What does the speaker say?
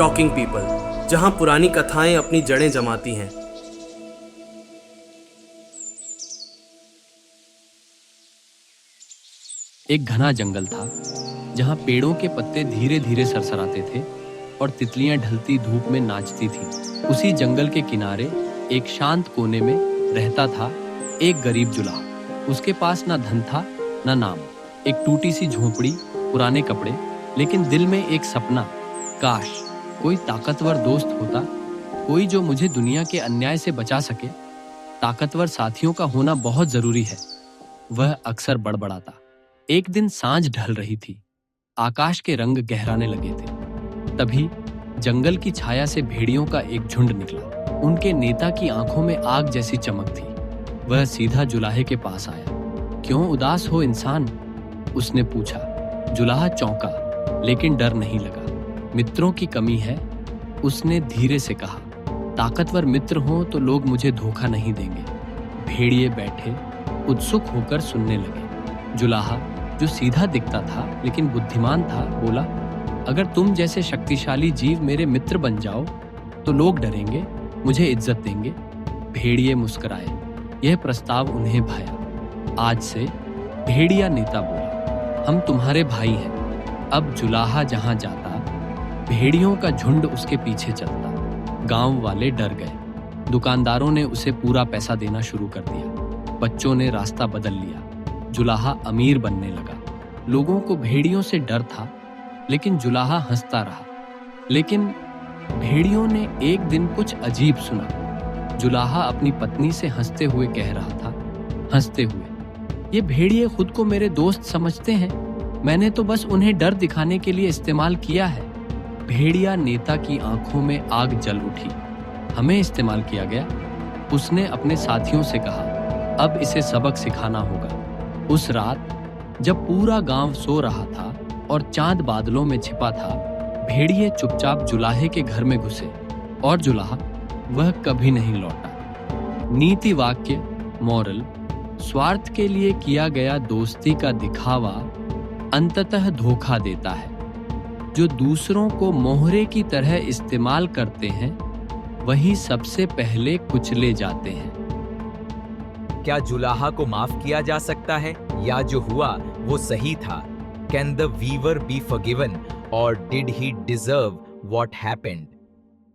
Talking people, जहां पुरानी कथाएं अपनी जड़ें जमाती हैं। एक घना जंगल था जहां पेड़ों के पत्ते धीरे धीरे सरसराते थे और तितलियां ढलती धूप में नाचती थीं। उसी जंगल के किनारे एक शांत कोने में रहता था एक गरीब जुलाहा। उसके पास ना धन था ना नाम, एक टूटी सी झोंपड़ी, पुराने कपड़े, लेकिन दिल में एक सपना। काश कोई ताकतवर दोस्त होता, कोई जो मुझे दुनिया के अन्याय से बचा सके। ताकतवर साथियों का होना बहुत जरूरी है, वह अक्सर बड़बड़ाता। एक दिन सांझ ढल रही थी, आकाश के रंग गहराने लगे थे। तभी जंगल की छाया से भेड़ियों का एक झुंड निकला। उनके नेता की आंखों में आग जैसी चमक थी। वह सीधा जुलाहे के पास आया। क्यों उदास हो इंसान? उसने पूछा। जुलाहा चौंका, लेकिन डर नहीं लगा। मित्रों की कमी है, उसने धीरे से कहा। ताकतवर मित्र हो तो लोग मुझे धोखा नहीं देंगे। भेड़िए बैठे उत्सुक होकर सुनने लगे। जुलाहा, जो सीधा दिखता था लेकिन बुद्धिमान था, बोला, अगर तुम जैसे शक्तिशाली जीव मेरे मित्र बन जाओ तो लोग डरेंगे, मुझे इज्जत देंगे। भेड़िए मुस्कुराए। यह प्रस्ताव उन्हें भाया। आज से भेड़िया नेता बोला, हम तुम्हारे भाई हैं। अब जुलाहा जहां जाता, भेड़ियों का झुंड उसके पीछे चलता। गांव वाले डर गए। दुकानदारों ने उसे पूरा पैसा देना शुरू कर दिया। बच्चों ने रास्ता बदल लिया। जुलाहा अमीर बनने लगा। लोगों को भेड़ियों से डर था, लेकिन जुलाहा हंसता रहा। लेकिन भेड़ियों ने एक दिन कुछ अजीब सुना। जुलाहा अपनी पत्नी से हंसते हुए कह रहा था, हंसते हुए, ये भेड़िए खुद को मेरे दोस्त समझते हैं, मैंने तो बस उन्हें डर दिखाने के लिए इस्तेमाल किया है। भेड़िया नेता की आंखों में आग जल उठी। हमें इस्तेमाल किया गया? उसने अपने साथियों से कहा। अब इसे सबक सिखाना होगा। उस रात जब पूरा गांव सो रहा था और चांद बादलों में छिपा था, भेड़िए चुपचाप जुलाहे के घर में घुसे। और जुलाहा, वह कभी नहीं लौटा। नीति वाक्य, मॉरल, स्वार्थ के लिए किया गया दोस्ती का दिखावा अंततः धोखा देता है। जो दूसरों को मोहरे की तरह इस्तेमाल करते हैं, वही सबसे पहले कुचले जाते हैं। क्या जुलाहा को माफ किया जा सकता है, या जो हुआ वो सही था? Can the weaver be forgiven, or did he deserve what happened?